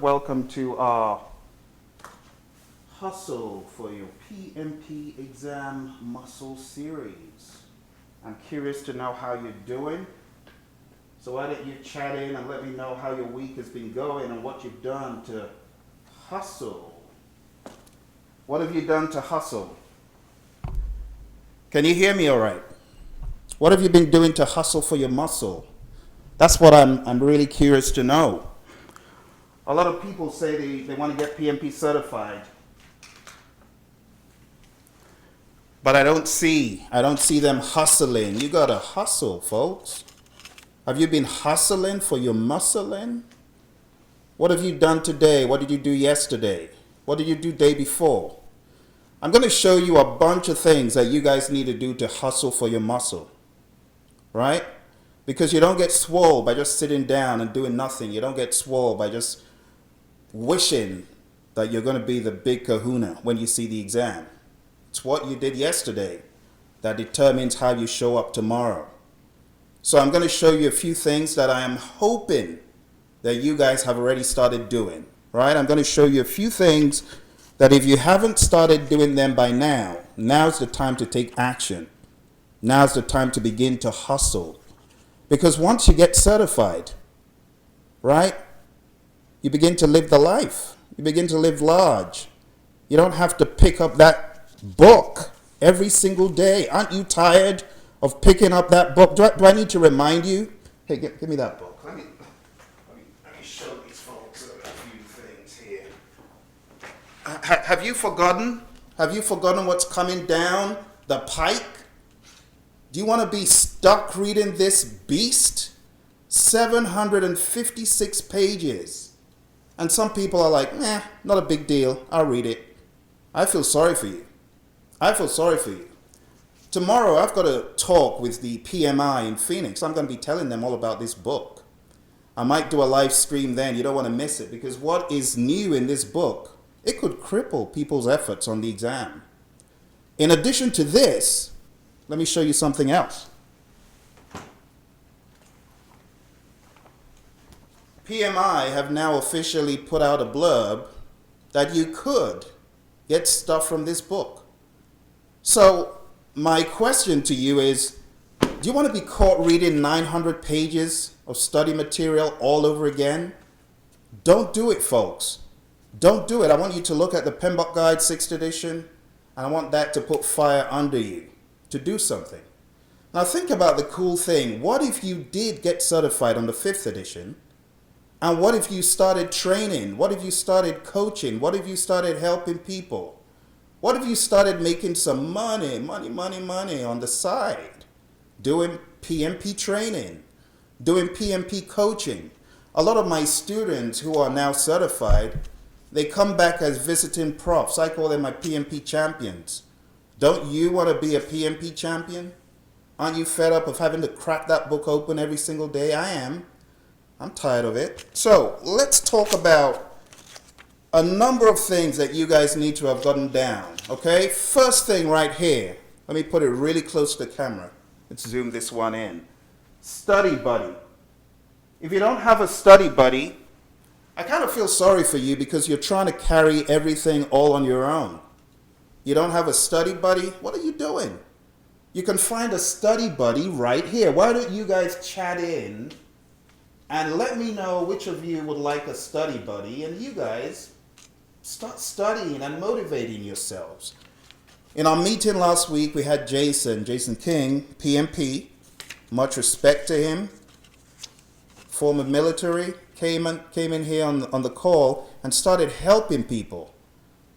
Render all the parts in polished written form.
Welcome to our Hustle for your PMP exam muscle series. I'm curious to know how you're doing. So why don't you chat in and let me know how your week has been going and what you've done to hustle. What have you done to hustle? Can you hear me all right? What have you been doing to hustle for your muscle? That's what I'm really curious to know. A lot of people say they want to get PMP certified. But I don't see them hustling. You gotta hustle, folks. Have you been hustling for your muscling? What have you done today? What did you do yesterday? What did you do day before? I'm gonna show you a bunch of things that you guys need to do to hustle for your muscle. Right? Because you don't get swole by just sitting down and doing nothing. You don't get swole by just wishing that you're going to be the big kahuna when you see the exam. It's what you did yesterday that determines how you show up tomorrow. So I'm going to show you a few things that I am hoping that you guys have already started doing. Right? I'm going to show you a few things that if you haven't started doing them by now, now's the time to take action. Now's the time to begin to hustle. Because once you get certified, right, you begin to live the life. You begin to live large. You don't have to pick up that book every single day. Aren't you tired of picking up that book? Do I need to remind you? Hey, give me that book. Let me show these folks a few things here. Have you forgotten? Have you forgotten what's coming down the pike? Do you want to be stuck reading this beast? 756 pages. And some people are like, not a big deal. I'll read it. I feel sorry for you. I feel sorry for you. Tomorrow, I've got a talk with the PMI in Phoenix. I'm going to be telling them all about this book. I might do a live stream then. You don't want to miss it because what is new in this book, it could cripple people's efforts on the exam. In addition to this, let me show you something else. PMI have now officially put out a blurb that you could get stuff from this book. So my question to you is, do you want to be caught reading 900 pages of study material all over again? Don't do it, folks. Don't do it. I want you to look at the PMBOK Guide 6th edition, and I want that to put fire under you to do something. Now think about the cool thing. What if you did get certified on the 5th edition? And what if you started training? What if you started coaching? What if you started helping people? What if you started making some money on the side? Doing PMP training, doing PMP coaching. A lot of my students who are now certified, they come back as visiting profs. I call them my PMP champions. Don't you want to be a PMP champion? Aren't you fed up of having to crack that book open every single day? I am. I'm tired of it. So let's talk about a number of things that you guys need to have gotten down. Okay, first thing right here. Let me put it really close to the camera. Let's zoom this one in. Study buddy. If you don't have a study buddy, I kind of feel sorry for you because you're trying to carry everything all on your own. You don't have a study buddy? What are you doing? You can find a study buddy right here. Why don't you guys chat in and let me know which of you would like a study buddy, and you guys start studying and motivating yourselves. In our meeting last week, we had Jason King, PMP. Much respect to him. Former military, came in here on the call and started helping people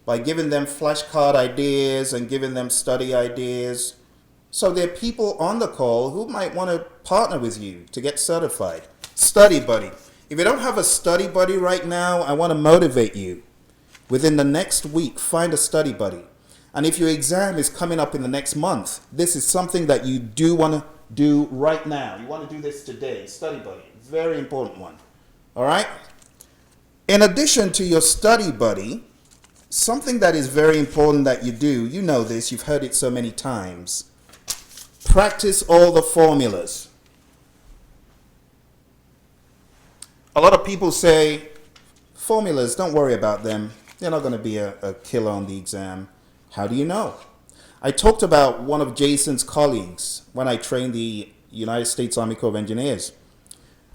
by giving them flashcard ideas and giving them study ideas. So there are people on the call who might want to partner with you to get certified. Study buddy. If you don't have a study buddy right now, I want to motivate you. Within the next week, find a study buddy. And if your exam is coming up in the next month, this is something that you do want to do right now. You want to do this today. Study buddy. Very important one. All right? In addition to your study buddy, something that is very important that you do, you know this, you've heard it so many times. Practice all the formulas. A lot of people say Formulas, don't worry about them. They're not going to be a killer on the exam. How do you know? I talked about one of Jason's colleagues when I trained the United States Army Corps of Engineers.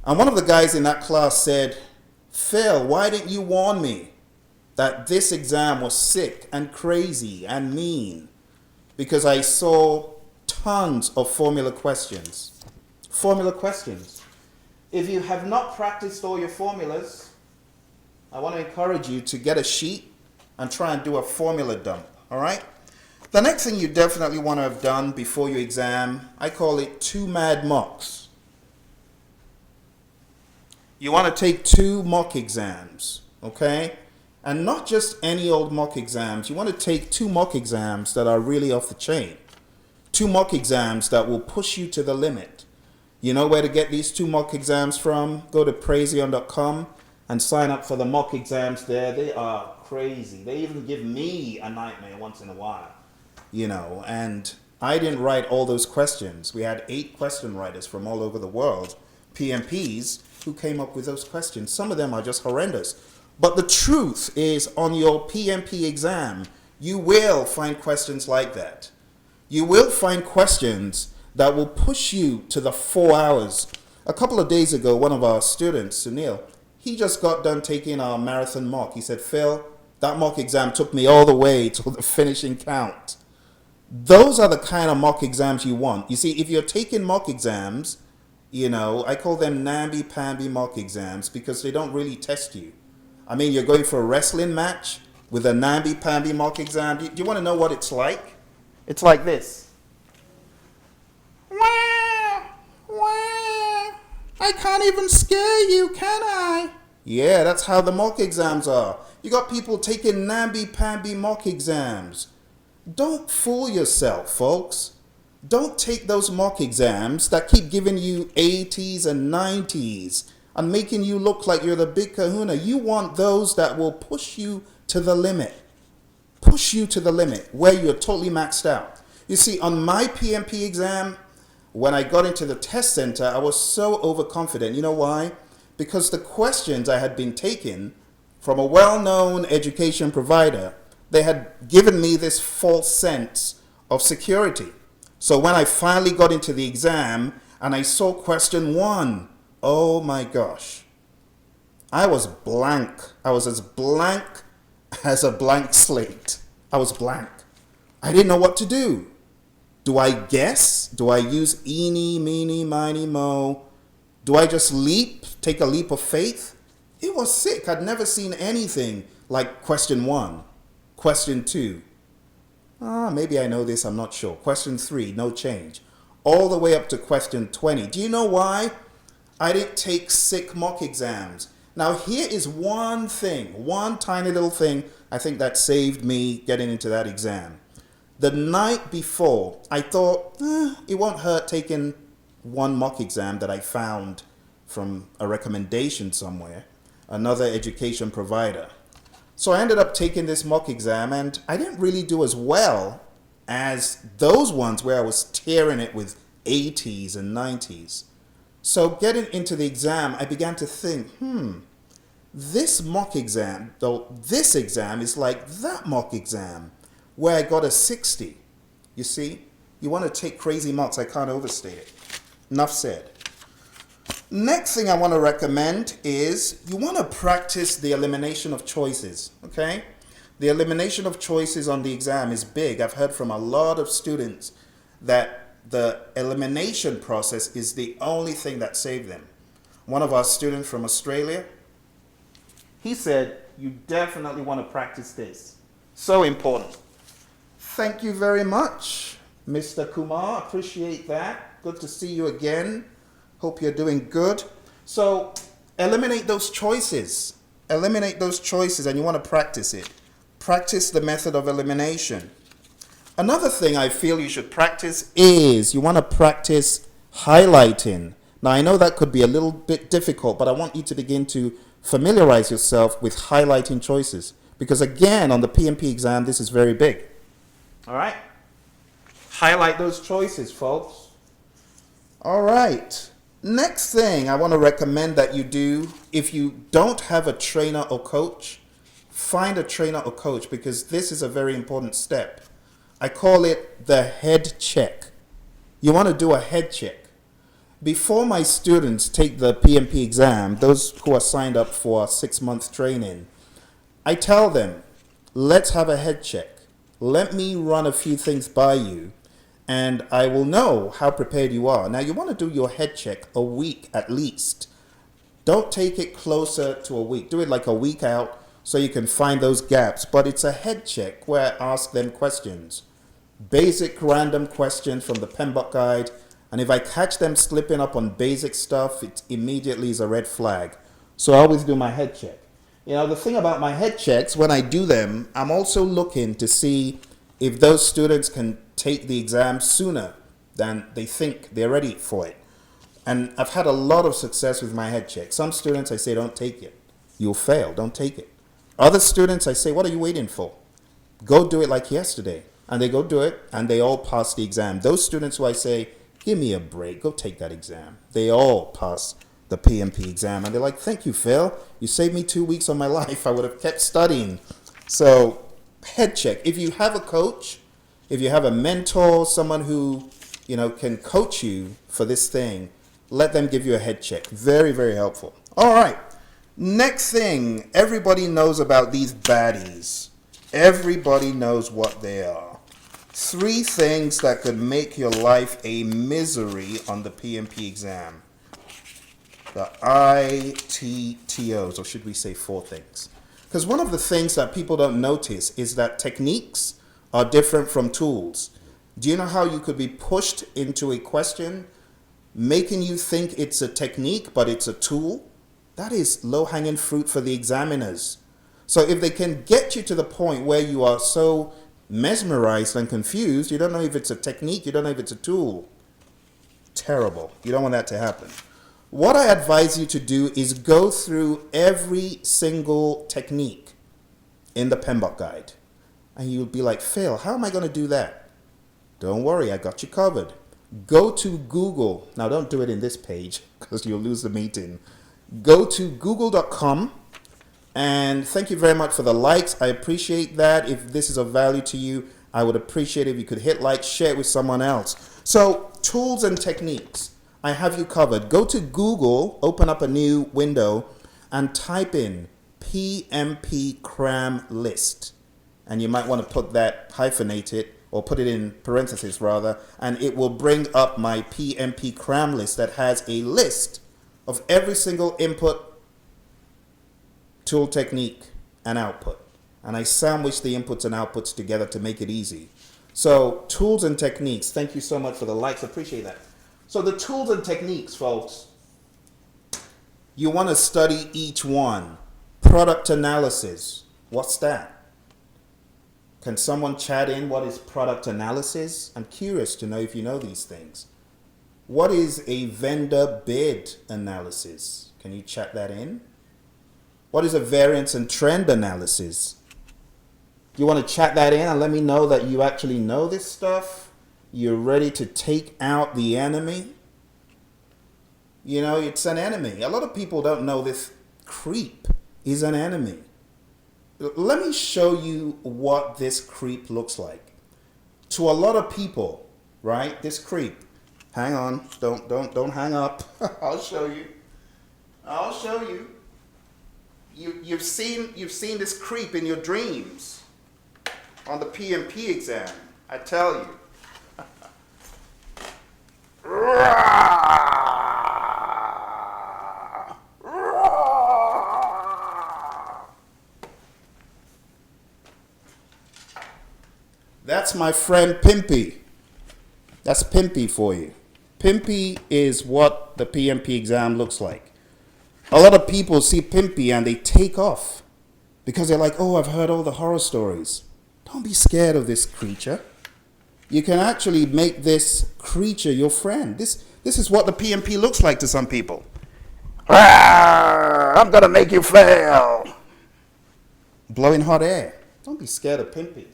And one of the guys in that class said, Phil, why didn't you warn me that this exam was sick and crazy and mean? Because I saw tons of formula questions. Formula questions. If you have not practiced all your formulas, I want to encourage you to get a sheet and try and do a formula dump, all right? The next thing you definitely want to have done before your exam, I call it 2 mad mocks. You want to take 2 mock exams, okay? And not just any old mock exams. You want to take 2 mock exams that are really off the chain. 2 mock exams that will push you to the limit. You know where to get these 2 mock exams from? Go to Praizion.com and sign up for the mock exams there. They are crazy. They even give me a nightmare once in a while, you know, and I didn't write all those questions. We had 8 question writers from all over the world, PMPs, who came up with those questions. Some of them are just horrendous. But the truth is, on your PMP exam, you will find questions like that. You will find questions that will push you to the 4 hours. A couple of days ago, one of our students, Sunil, he just got done taking our marathon mock. He said, Phil, that mock exam took me all the way to the finishing count. Those are the kind of mock exams you want. You see, if you're taking mock exams, you know, I call them namby-pamby mock exams because they don't really test you. I mean, you're going for a wrestling match with a namby-pamby mock exam. Do you want to know what it's like? It's like this. Wah, wah. I can't even scare you, can I? Yeah, that's how the mock exams are. You got people taking namby-pamby mock exams. Don't fool yourself, folks. Don't take those mock exams that keep giving you 80s and 90s and making you look like you're the big kahuna. You want those that will push you to the limit. Push you to the limit where you're totally maxed out. You see, on my PMP exam, when I got into the test center, I was so overconfident. You know why? Because the questions I had been taking from a well-known education provider, they had given me this false sense of security. So when I finally got into the exam and I saw question 1, oh my gosh, I was blank. I was as blank as a blank slate. I was blank. I didn't know what to do. Do I guess? Do I use eeny, meeny, miny, mo? Do I just leap, take a leap of faith? It was sick. I'd never seen anything like question 1, question 2. Maybe I know this, I'm not sure. Question 3, no change. All the way up to question 20. Do you know why? I didn't take sick mock exams. Now here is one thing, one tiny little thing I think that saved me getting into that exam. The night before, I thought, it won't hurt taking one mock exam that I found from a recommendation somewhere, another education provider. So I ended up taking this mock exam and I didn't really do as well as those ones where I was tearing it with 80s and 90s. So getting into the exam, I began to think, this mock exam, though this exam is like that mock exam where I got a 60. You see, you want to take crazy mocks, I can't overstate it. Enough said. Next thing I want to recommend is you want to practice the elimination of choices, okay? The elimination of choices on the exam is big. I've heard from a lot of students that the elimination process is the only thing that saved them. One of our students from Australia, he said, you definitely want to practice this. So important. Thank you very much, Mr. Kumar. Appreciate that. Good to see you again. Hope you're doing good. So eliminate those choices. Eliminate those choices, and you want to practice it. Practice the method of elimination. Another thing I feel you should practice is you want to practice highlighting. Now, I know that could be a little bit difficult, but I want you to begin to familiarize yourself with highlighting choices. Because again, on the PMP exam, this is very big. All right? Highlight those choices, folks. All right. Next thing I want to recommend that you do, if you don't have a trainer or coach, find a trainer or coach, because this is a very important step. I call it the head check. You want to do a head check. Before my students take the PMP exam, those who are signed up for a 6-month training, I tell them, let's have a head check. Let me run a few things by you, and I will know how prepared you are. Now, you want to do your head check a week at least. Don't take it closer to a week. Do it like a week out so you can find those gaps. But it's a head check where I ask them questions. Basic random questions from the PMBOK guide. And if I catch them slipping up on basic stuff, it immediately is a red flag. So I always do my head check. You know, the thing about my head checks, when I do them, I'm also looking to see if those students can take the exam sooner than they think they're ready for it. And I've had a lot of success with my head check. Some students I say, don't take it. You'll fail, don't take it. Other students I say, what are you waiting for? Go do it like yesterday. And they go do it, and they all pass the exam. Those students who I say, give me a break, go take that exam, they all pass the PMP exam. And they're like, thank you, Phil. You saved me 2 weeks of my life. I would have kept studying. So head check. If you have a coach, if you have a mentor, someone who, you know, can coach you for this thing, let them give you a head check. Very, very helpful. All right. Next thing, everybody knows about these baddies. Everybody knows what they are. 3 things that could make your life a misery on the PMP exam. The ITTOs, or should we say 4 things? Because one of the things that people don't notice is that techniques are different from tools. Do you know how you could be pushed into a question, making you think it's a technique, but it's a tool? That is low-hanging fruit for the examiners. So if they can get you to the point where you are so mesmerized and confused, you don't know if it's a technique, you don't know if it's a tool. Terrible. You don't want that to happen. What I advise you to do is go through every single technique in the PMBOK guide. And you'll be like, Phil, how am I going to do that? Don't worry, I got you covered. Go to Google. Now, don't do it in this page because you'll lose the meeting. Go to google.com. And thank you very much for the likes. I appreciate that. If this is of value to you, I would appreciate it if you could hit like, share it with someone else. So, tools and techniques. I have you covered. Go to Google, open up a new window, and type in PMP cram list. And you might want to put that, hyphenate it, or put it in parentheses rather, and it will bring up my PMP cram list that has a list of every single input, tool, technique, and output. And I sandwich the inputs and outputs together to make it easy. So, tools and techniques. Thank you so much for the likes. Appreciate that. So, the tools and techniques, folks, you want to study each one. Product analysis. What's that? Can someone chat in what is product analysis? I'm curious to know if you know these things. What is a vendor bid analysis? Can you chat that in? What is a variance and trend analysis? You want to chat that in and let me know that you actually know this stuff? You're ready to take out the enemy? You know, it's an enemy. A lot of people don't know this creep is an enemy. Let me show you what this creep looks like. To a lot of people, right? This creep. Hang on. Don't hang up. I'll show you. I'll show you. You've seen this creep in your dreams on the PMP exam. I tell you. That's my friend Pimpy. That's Pimpy for you. Pimpy is what the PMP exam looks like. A lot of people see Pimpy and they take off because they're like, oh, I've heard all the horror stories. Don't be scared of this creature. You can actually make this creature your friend. This is what the PMP looks like to some people. I'm going to make you fail. Blowing hot air. Don't be scared of Pimpy.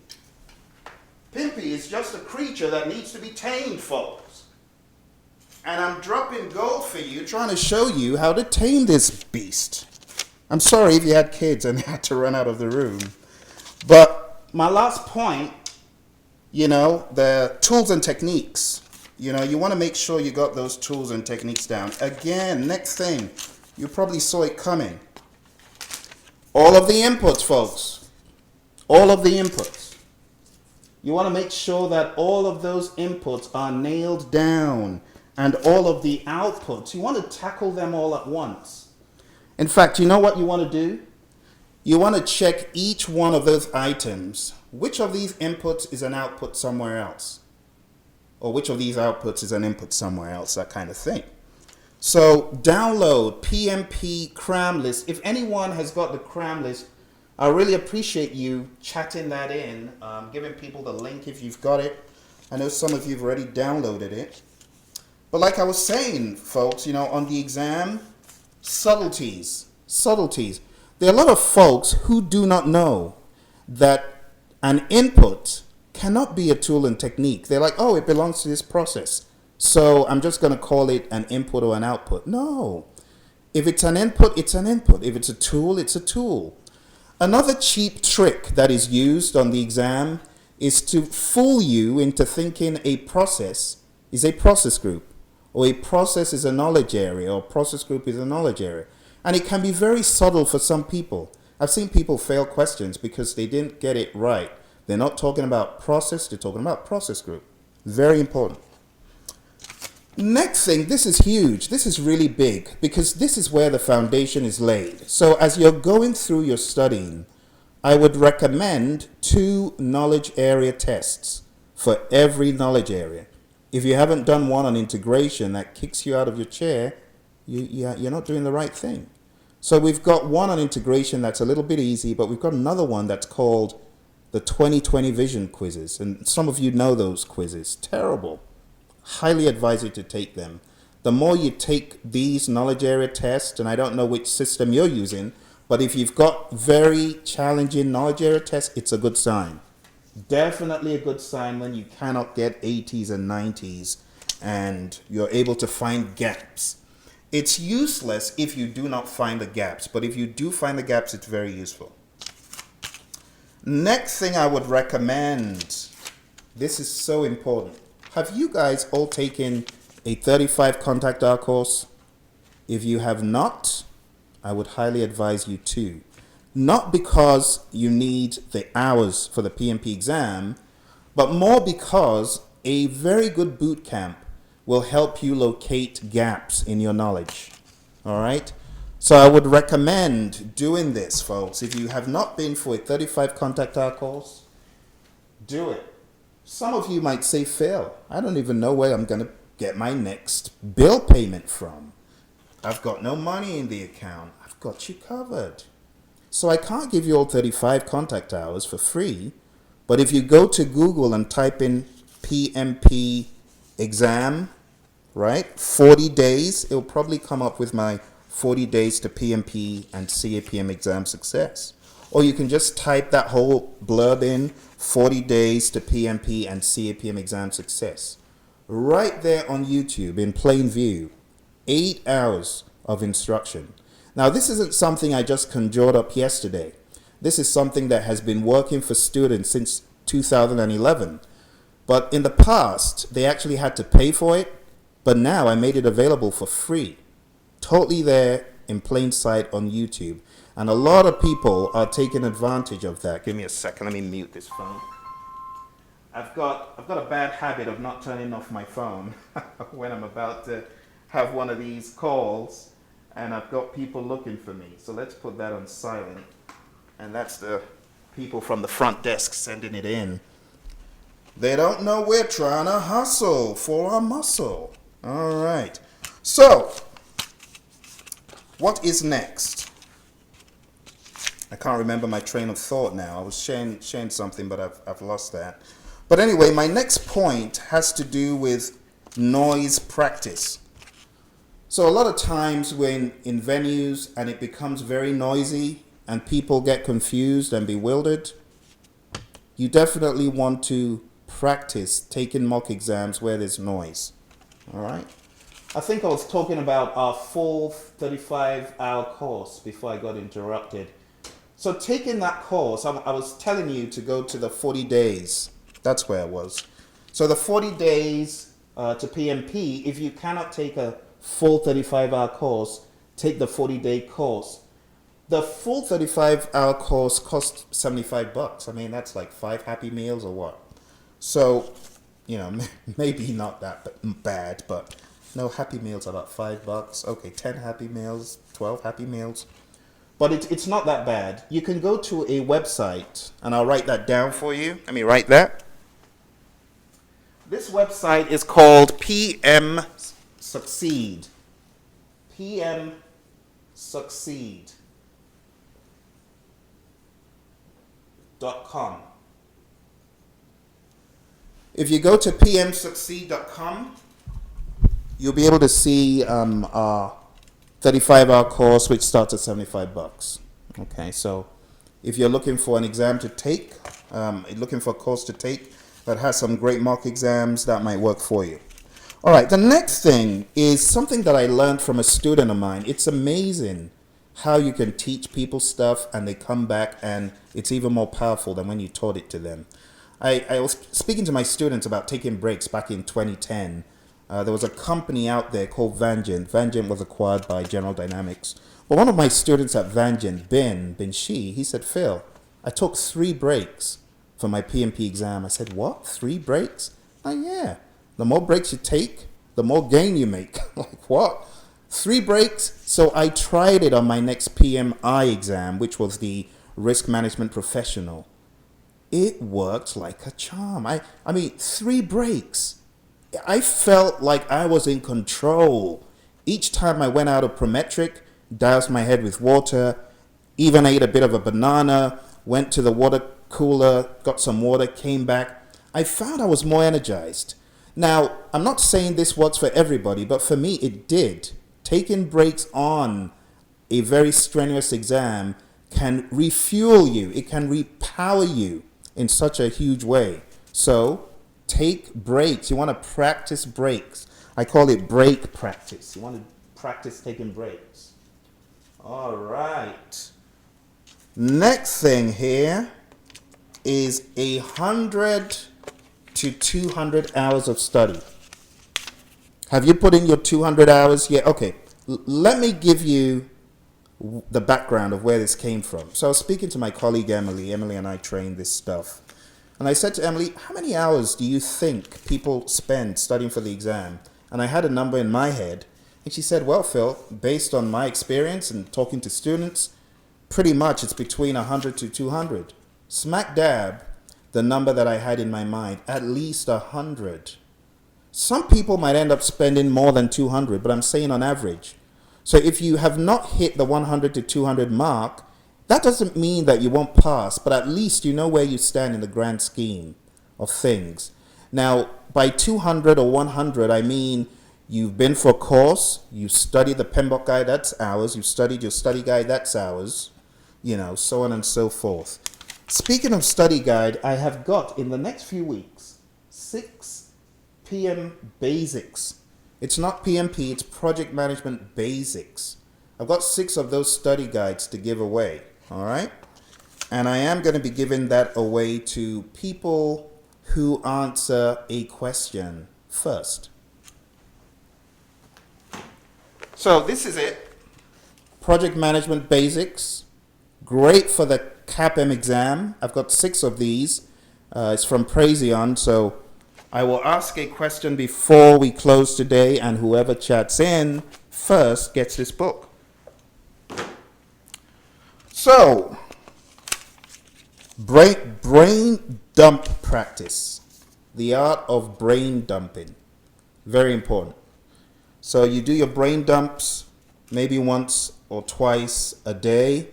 Pimpy is just a creature that needs to be tamed, folks. And I'm dropping gold for you, trying to show you how to tame this beast. I'm sorry if you had kids and had to run out of the room. But my last point, the tools and techniques. You want to make sure you got those tools and techniques down. Again, next thing, you probably saw it coming. All of the inputs, folks. All of the inputs. You want to make sure that all of those inputs are nailed down, and all of the outputs, you want to tackle them all at once. In fact, you know what you want to do? You want to check each one of those items. Which of these inputs is an output somewhere else? Or which of these outputs is an input somewhere else? That kind of thing. So download PMP cram list. If anyone has got the cram list, I really appreciate you chatting that in, giving people the link if you've got it. I know some of you have already downloaded it. But like I was saying, folks, on the exam, subtleties. There are a lot of folks who do not know that an input cannot be a tool and technique. They're like, oh, it belongs to this process, so I'm just going to call it an input or an output. No. If it's an input, it's an input. If it's a tool, it's a tool. Another cheap trick that is used on the exam is to fool you into thinking a process is a process group, or a process is a knowledge area, or a process group is a knowledge area. And it can be very subtle for some people. I've seen people fail questions because they didn't get it right. They're not talking about process, they're talking about process group. Very important. Next thing, this is huge. This is really big because this is where the foundation is laid. So as you're going through your studying, I would recommend 2 knowledge area tests for every knowledge area. If you haven't done one on integration that kicks you out of your chair, you're not doing the right thing. So we've got one on integration that's a little bit easy, but we've got another one that's called the 2020 Vision quizzes. And some of you know those quizzes. Terrible. Highly advise you to take them. The more you take these knowledge area tests, and I don't know which system you're using, but if you've got very challenging knowledge area tests, it's a good sign. Definitely a good sign when you cannot get 80s and 90s and you're able to find gaps. It's useless if you do not find the gaps, but if you do find the gaps, it's very useful. Next thing I would recommend, this is so important. Have you guys all taken a 35 contact hour course? If you have not, I would highly advise you to. Not because you need the hours for the PMP exam, but more because a very good boot camp will help you locate gaps in your knowledge. All right? So I would recommend doing this, folks. If you have not been for a 35 contact hour course, do it. Some of you might say, Phil, I don't even know where I'm going to get my next bill payment from. I've got no money in the account. I've got you covered. So I can't give you all 35 contact hours for free, but if you go to Google and type in PMP exam, right, 40 days, it'll probably come up with my 40 days to PMP and CAPM exam success. Or you can just type that whole blurb in, 40 days to PMP and CAPM exam success. Right there on YouTube in plain view, 8 hours of instruction. Now, this isn't something I just conjured up yesterday. This is something that has been working for students since 2011. But in the past, they actually had to pay for it. But now I made it available for free. Totally there in plain sight on YouTube. And a lot of people are taking advantage of that. Give me a second. Let me mute this phone. I've got a bad habit of not turning off my phone when I'm about to have one of these calls. And I've got people looking for me. So let's put that on silent. And that's the people from the front desk sending it in. They don't know we're trying to hustle for our muscle. All right. So, what is next? I can't remember my train of thought now. I was sharing something, but I've lost that. But anyway, my next point has to do with noise practice. So a lot of times when in venues and it becomes very noisy and people get confused and bewildered, you definitely want to practice taking mock exams where there's noise. All right? I think I was talking about our full 35-hour course before I got interrupted. So taking that course, I was telling you to go to the 40 days. That's where I was. So the 40 days to PMP, if you cannot take a full 35-hour course, take the 40-day course. The full 35-hour course costs $75. I mean, that's like 5 Happy Meals or what? So, maybe not that bad, but no, Happy Meals are about $5. Okay, 10 Happy Meals, 12 Happy Meals. But it's not that bad. You can go to a website, and I'll write that down for you. Let me write that. This website is called PM Succeed. PM Succeed.com. If you go to pmsucceed.com, you'll be able to see our 35-hour course, which starts at $75. Okay, so if you're looking for an exam to take, looking for a course to take that has some great mock exams, that might work for you. All right, the next thing is something that I learned from a student of mine. It's amazing how you can teach people stuff and they come back and it's even more powerful than when you taught it to them. I was speaking to my students about taking breaks back in 2010. There was a company out there called Vangent. Vangent was acquired by General Dynamics. But one of my students at Vangent, Ben Shi, he said, Phil, I took 3 breaks for my PMP exam. I said, what? 3 breaks? Yeah. The more breaks you take, the more gain you make. Like, what? 3 breaks? So I tried it on my next PMI exam, which was the Risk Management Professional. It worked like a charm. I mean, 3 breaks. I felt like I was in control. Each time I went out of Prometric, doused my head with water, even ate a bit of a banana, went to the water cooler, got some water, came back. I found I was more energized. Now, I'm not saying this works for everybody, but for me it did. Taking breaks on a very strenuous exam can refuel you. It can repower you in such a huge way. So take breaks. You want to practice breaks. I call it break practice. You want to practice taking breaks. All right. Next thing here is 100 to 200 hours of study. Have you put in your 200 hours yet? Okay. Let me give you the background of where this came from. So I was speaking to my colleague Emily. Emily and I trained this stuff. And I said to Emily, how many hours do you think people spend studying for the exam? And I had a number in my head. And she said, well, Phil, based on my experience and talking to students, pretty much it's between 100 to 200. Smack dab, the number that I had in my mind, at least 100. Some people might end up spending more than 200, but I'm saying on average. So if you have not hit the 100 to 200 mark, that doesn't mean that you won't pass, but at least you know where you stand in the grand scheme of things. Now, by 200 or 100, I mean you've been for a course, you studied the PMBOK guide, that's hours, you've studied your study guide, that's hours, so on and so forth. Speaking of study guide, I have got in the next few weeks 6 PM basics. It's not PMP, it's project management basics. I've got 6 of those study guides to give away, all right? And I am going to be giving that away to people who answer a question first. So this is it. Project management basics. Great for the CAPM exam. I've got 6 of these. It's from Praizion, so I will ask a question before we close today, and whoever chats in first gets this book. So, brain dump practice. The art of brain dumping. Very important. So you do your brain dumps maybe once or twice a day.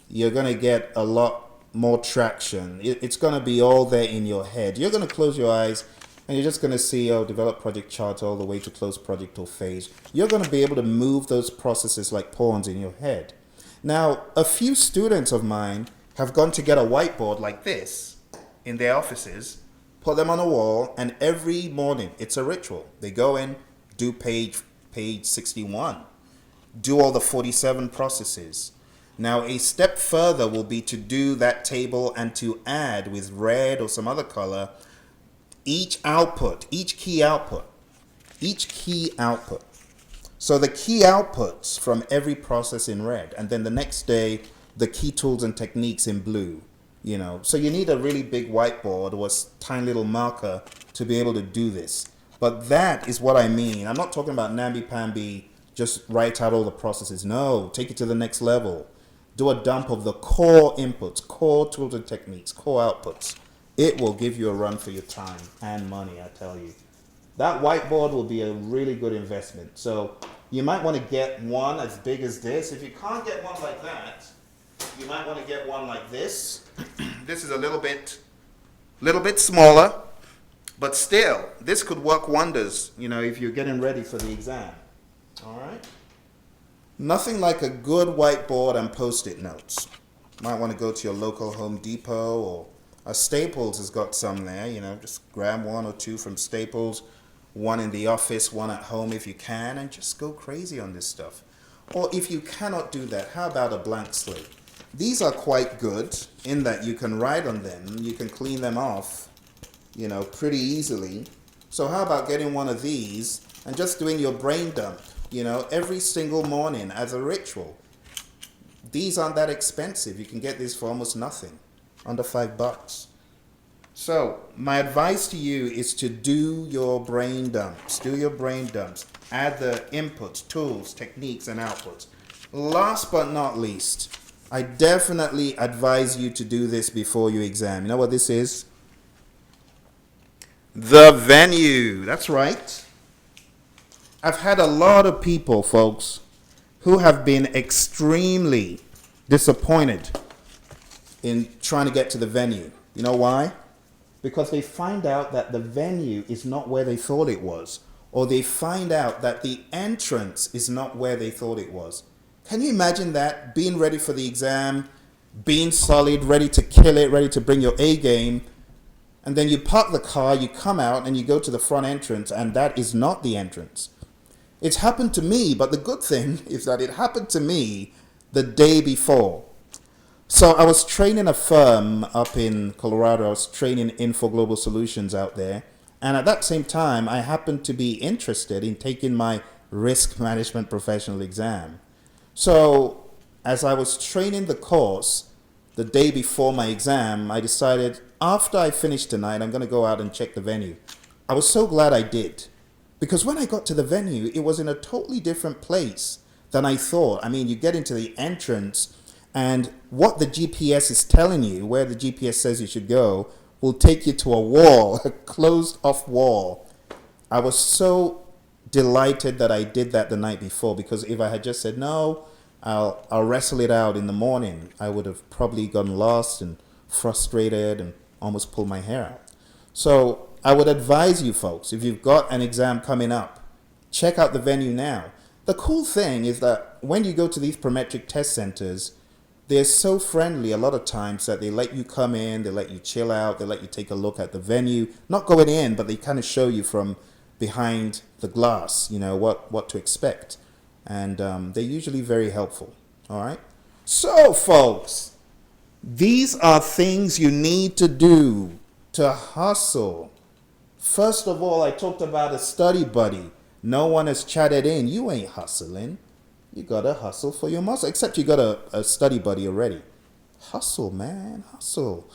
You're going to get a lot more traction. It's going to be all there in your head. You're going to close your eyes and you're just going to see, develop project chart all the way to close project or phase. You're going to be able to move those processes like pawns in your head. Now, a few students of mine have gone to get a whiteboard like this in their offices, put them on a wall, and every morning, it's a ritual. They go in, do page page 61. Do all the 47 processes. Now, a step further will be to do that table and to add with red or some other color each output, each key output. So the key outputs from every process in red, and then the next day, the key tools and techniques in blue. So you need a really big whiteboard or a tiny little marker to be able to do this. But that is what I mean. I'm not talking about namby-pamby, just write out all the processes. No, take it to the next level. Do a dump of the core inputs, core tools and techniques, core outputs. It will give you a run for your time and money, I tell you. That whiteboard will be a really good investment. So you might want to get one as big as this. If you can't get one like that, you might want to get one like this. This is a little bit smaller, but still, this could work wonders, if you're getting ready for the exam. All right? Nothing like a good whiteboard and post-it notes. Might want to go to your local Home Depot, or Staples has got some there, just grab one or two from Staples, one in the office, one at home if you can, and just go crazy on this stuff. Or if you cannot do that, how about a blank slate? These are quite good in that you can write on them, you can clean them off, pretty easily. So how about getting one of these and just doing your brain dump, every single morning as a ritual. These aren't that expensive. You can get this for almost nothing, under $5. So my advice to you is to do your brain dumps. Add the inputs, tools, techniques, and outputs. Last but not least, I definitely advise you to do this before you exam. You know what this is? The venue. That's right. I've had a lot of people, folks, who have been extremely disappointed in trying to get to the venue. You know why? Because they find out that the venue is not where they thought it was, or they find out that the entrance is not where they thought it was. Can you imagine that? Being ready for the exam, being solid, ready to kill it, ready to bring your A game, and then you park the car, you come out, and you go to the front entrance, and that is not the entrance. It's happened to me, but the good thing is that it happened to me the day before. So I was training a firm up in Colorado. I was training Info Global Solutions out there. And at that same time, I happened to be interested in taking my risk management professional exam. So as I was training the course the day before my exam, I decided after I finish tonight, I'm going to go out and check the venue. I was so glad I did. Because when I got to the venue, it was in a totally different place than I thought. I mean, you get into the entrance, and what the GPS is telling you, where the GPS says you should go, will take you to a wall, a closed-off wall. I was so delighted that I did that the night before, because if I had just said, no, I'll wrestle it out in the morning, I would have probably gotten lost and frustrated and almost pulled my hair out. So I would advise you folks, if you've got an exam coming up, check out the venue now. The cool thing is that when you go to these prometric test centers, they're so friendly a lot of times that they let you come in, they let you chill out, they let you take a look at the venue. Not going in, but they kind of show you from behind the glass, what to expect. And they're usually very helpful, all right? So, folks, these are things you need to do to hustle. First of all, I talked about a study buddy. No one has chatted in. You ain't hustling. You gotta hustle for your muscle, except you got a study buddy already. Hustle, man, hustle.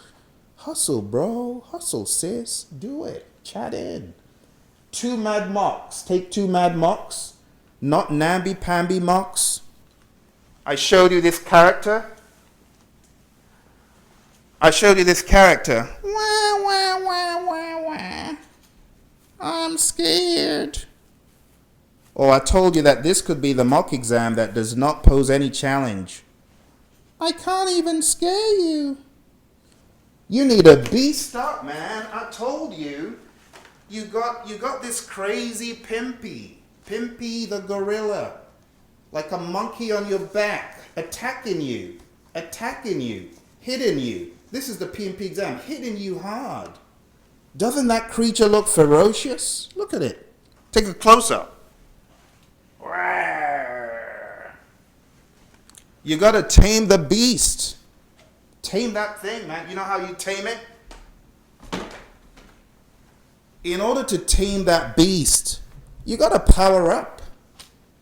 Hustle, bro. Hustle, sis. Do it. Chat in. 2 mad mocks. Take 2 mad mocks. Not namby-pamby mocks. I showed you this character. Wah, wah, wah, wah, wah. I'm scared. Or I told you that this could be the mock exam that does not pose any challenge. I can't even scare you. You need a beast up, man. I told you. You got this crazy Pimpy the gorilla. Like a monkey on your back, attacking you, hitting you. This is the PMP exam, hitting you hard. Doesn't that creature look ferocious? Look at it. Take a close-up. You got to tame the beast. Tame that thing, man. You know how you tame it? In order to tame that beast, you got to power up.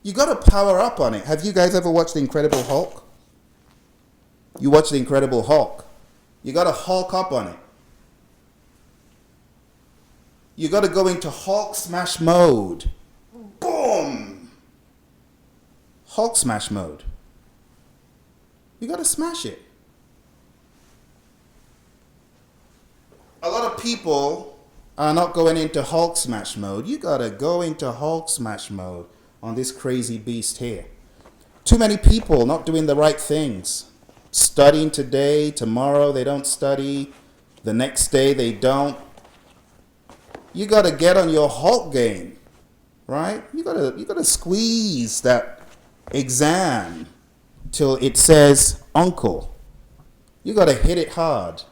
You got to power up on it. Have you guys ever watched The Incredible Hulk? You watch The Incredible Hulk. You got to Hulk up on it. You got to go into Hulk smash mode. Boom! Hulk smash mode. You got to smash it. A lot of people are not going into Hulk smash mode. You got to go into Hulk smash mode on this crazy beast here. Too many people not doing the right things. Studying today, tomorrow they don't study, the next day they don't. You got to get on your Hulk game, right? You got to squeeze that exam till it says uncle. You got to hit it hard.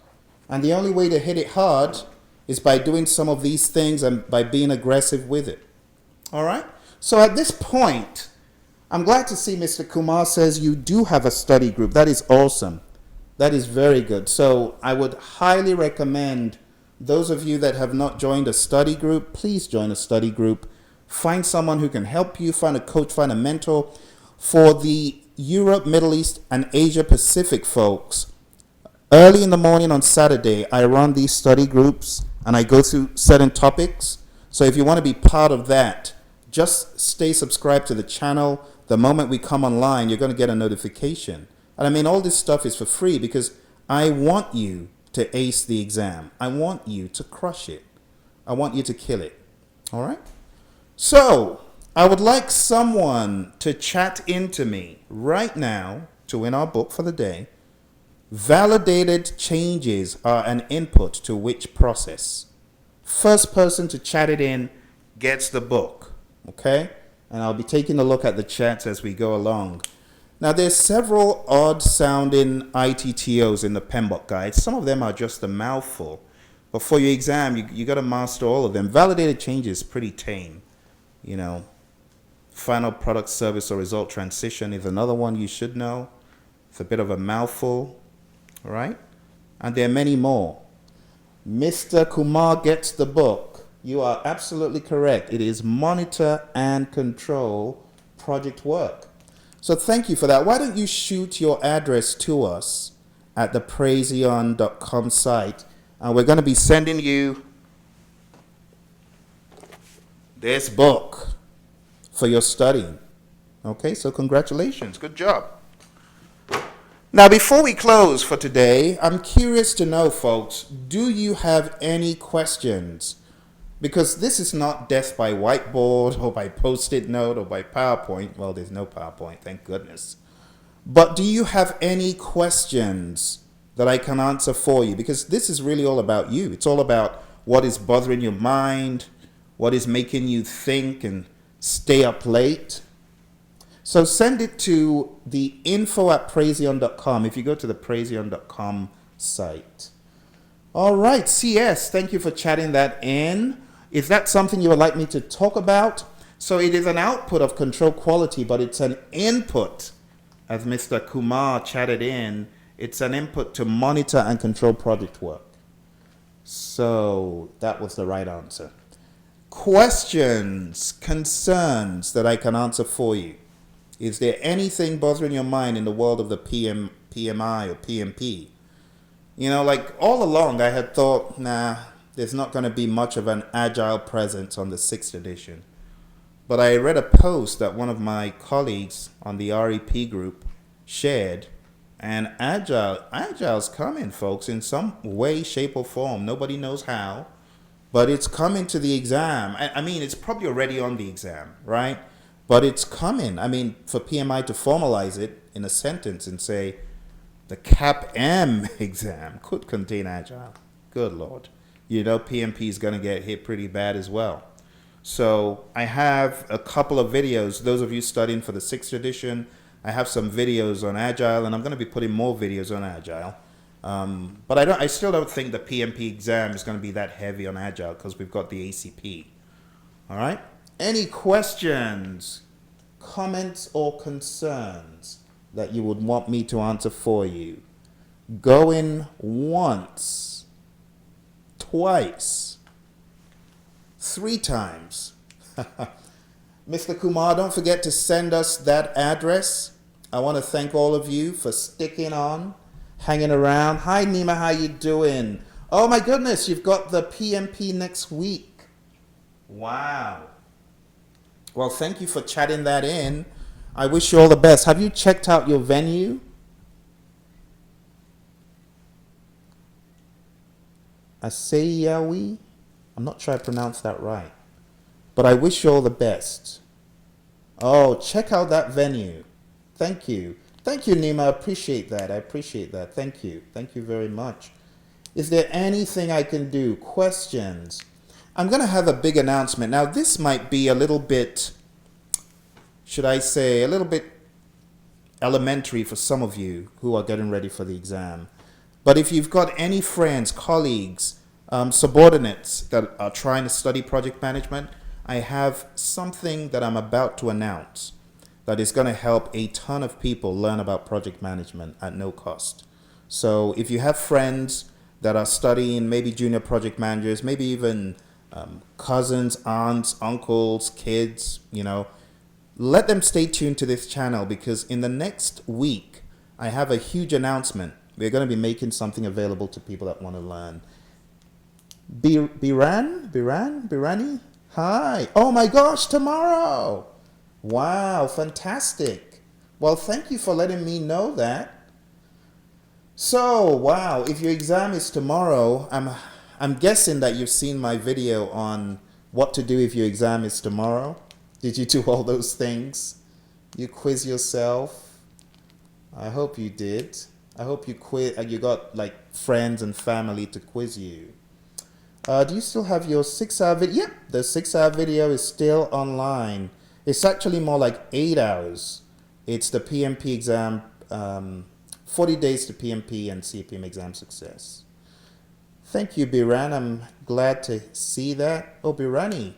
And the only way to hit it hard is by doing some of these things and by being aggressive with it. All right? So at this point, I'm glad to see Mr. Kumar says you do have a study group. That is awesome. That is very good. So I would highly recommend those of you that have not joined a study group, please join a study group. Find someone who can help you, find a coach, find a mentor. For the Europe, Middle East, and Asia Pacific folks, early in the morning on Saturday, I run these study groups and I go through certain topics. So if you want to be part of that, just stay subscribed to the channel. The moment we come online, you're going to get a notification. And I mean, all this stuff is for free because I want you to ace the exam. I want you to crush it. I want you to kill it. All right? So, I would like someone to chat into me right now to win our book for the day. Validated changes are an input to which process? First person to chat it in gets the book. Okay? And I'll be taking a look at the chats as we go along. Now, there's several odd-sounding ITTOs in the PMBOK guide. Some of them are just a mouthful. But for your exam, you got to master all of them. Validated changes is pretty tame. You know, final product, service, or result transition is another one you should know. It's a bit of a mouthful, all right? And there are many more. Mr. Kumar gets the book. You are absolutely correct. It is monitor and control project work. So thank you for that. Why don't you shoot your address to us at the Praizion.com site. And we're going to be sending you this book for your studying. Okay, so congratulations. Good job. Now, before we close for today, I'm curious to know, folks, do you have any questions? Because this is not death by whiteboard or by post-it note or by PowerPoint. Well, there's no PowerPoint, thank goodness. But do you have any questions that I can answer for you? Because this is really all about you. It's all about what is bothering your mind, what is making you think and stay up late. So send it to the info@praizion.com if you go to the Praizion.com site. All right, CS, thank you for chatting that in. Is that something you would like me to talk about? So it is an output of control quality, but it's an input, as Mr. Kumar chatted in, it's an input to monitor and control project work. So that was the right answer. Questions, concerns that I can answer for you. Is there anything bothering your mind in the world of the PMI or PMP? You know, like all along I had thought, nah, there's not going to be much of an agile presence on the 6th edition. But I read a post that one of my colleagues on the REP group shared, and Agile's coming, folks, in some way, shape, or form. Nobody knows how, but it's coming to the exam. I mean, it's probably already on the exam, right? But it's coming. I mean, for PMI to formalize it in a sentence and say, the CAP-M exam could contain Agile. Good Lord. You know, PMP is going to get hit pretty bad as well. So I have a couple of videos. Those of you studying for the 6th edition, I have some videos on Agile, and I'm going to be putting more videos on Agile. But I still don't think the PMP exam is going to be that heavy on Agile because we've got the ACP. All right? Any questions? comments or concerns that you would want me to answer for you? Going once, twice, 3 times. Mr. Kumar, don't forget to send us that address. I want to thank all of you for sticking on, hanging around. Hi, Nima, how you doing? Oh my goodness, you've got the PMP next week. Wow. Well, thank you for chatting that in. I wish you all the best. Have you checked out your venue? Asayawi? I'm not sure I pronounced that right. But I wish you all the best. Oh, check out that venue. Thank you. Thank you, Nima. I appreciate that. I appreciate that. Thank you. Thank you very much. Is there anything I can do? Questions? I'm going to have a big announcement. Now, this might be a little bit, should I say, a little bit elementary for some of you who are getting ready for the exam. But if you've got any friends, colleagues, subordinates that are trying to study project management, I have something that I'm about to announce that is going to help a ton of people learn about project management at no cost. So if you have friends that are studying, maybe junior project managers, maybe even cousins, aunts, uncles, kids, let them stay tuned to this channel, because in the next week, I have a huge announcement. We're going to be making something available to people that want to learn. Birani? Hi. Oh my gosh, tomorrow. Wow, fantastic. Well, thank you for letting me know that. So, wow, if your exam is tomorrow, I'm guessing that you've seen my video on what to do if your exam is tomorrow. Did you do all those things? You quiz yourself? I hope you did. I hope you got like friends and family to quiz you. Do you still have your 6-hour video? Yep, the 6-hour video is still online. It's actually more like 8 hours. It's the PMP exam, 40 days to PMP and CPM exam success. Thank you, Biran. I'm glad to see that. Oh, Birani.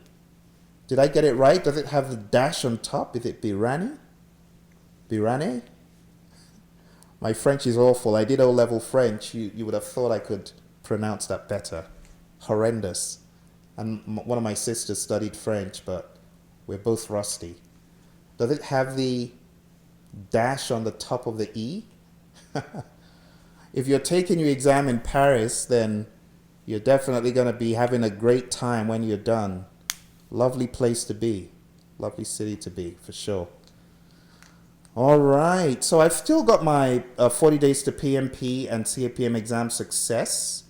Did I get it right? Does it have the dash on top? Is it Birani? Birane? My French is awful. I did O-level French. You would have thought I could pronounce that better. Horrendous. And one of my sisters studied French, but we're both rusty. Does it have the dash on the top of the E? If you're taking your exam in Paris, then you're definitely going to be having a great time when you're done. Lovely place to be. Lovely city to be, for sure. All right. So I've still got my 40 days to PMP and CAPM exam success.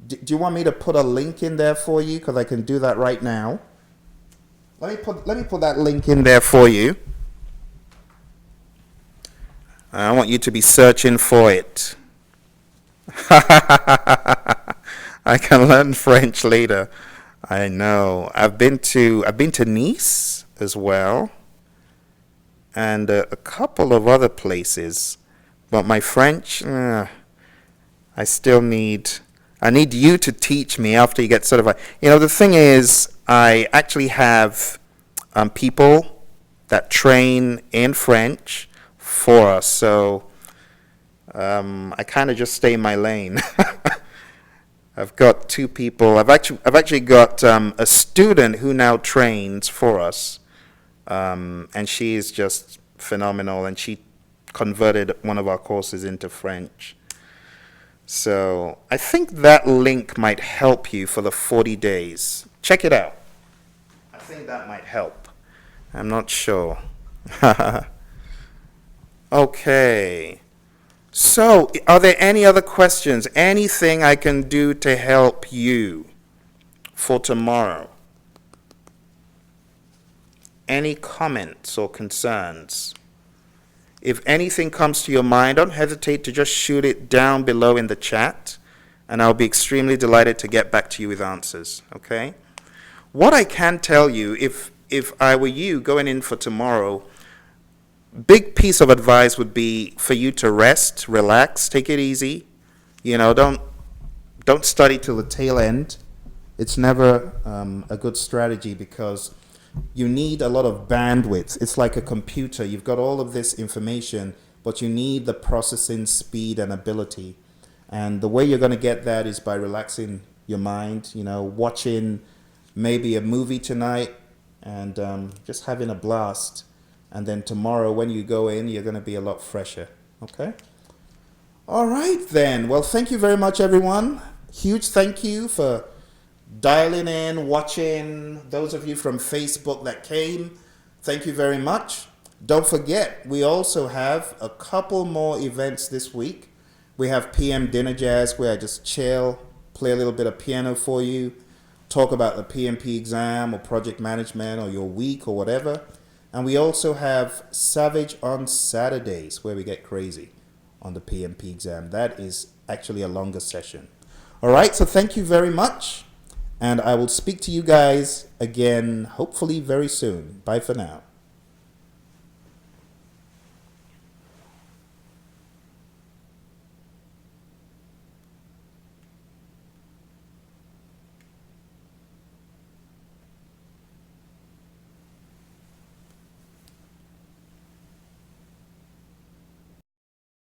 Do you want me to put a link in there for you? Because I can do that right now. Let me put that link in there for you. I want you to be searching for it. I can learn French later. I know. I've been to Nice as well, and a couple of other places. But my French, I need you to teach me after you get certified. The thing is, I actually have people that train in French for us, so I kind of just stay in my lane. I've got 2 people. I've actually got a student who now trains for us, and she is just phenomenal, and she converted one of our courses into French. So I think that link might help you for the 40 days. Check it out. I think that might help. I'm not sure. Okay. So, are there any other questions? Anything I can do to help you for tomorrow? Any comments or concerns? If anything comes to your mind, don't hesitate to just shoot it down below in the chat, and I'll be extremely delighted to get back to you with answers, okay? What I can tell you, if I were you going in for tomorrow, big piece of advice would be for you to rest, relax, take it easy. Don't study till the tail end. It's never a good strategy, because you need a lot of bandwidth. It's like a computer. You've got all of this information, but you need the processing speed and ability. And the way you're going to get that is by relaxing your mind, watching maybe a movie tonight and just having a blast. And then tomorrow when you go in, you're going to be a lot fresher. Okay? All right then. Well, thank you very much, everyone. Huge thank you for dialing in, watching. Those of you from Facebook that came, thank you very much. Don't forget, we also have a couple more events this week. We have PM Dinner Jazz, where I just chill, play a little bit of piano for you, talk about the PMP exam or project management or your week or whatever. And we also have Savage on Saturdays, where we get crazy on the PMP exam. That is actually a longer session. All right, so thank you very much. And I will speak to you guys again, hopefully very soon. Bye for now.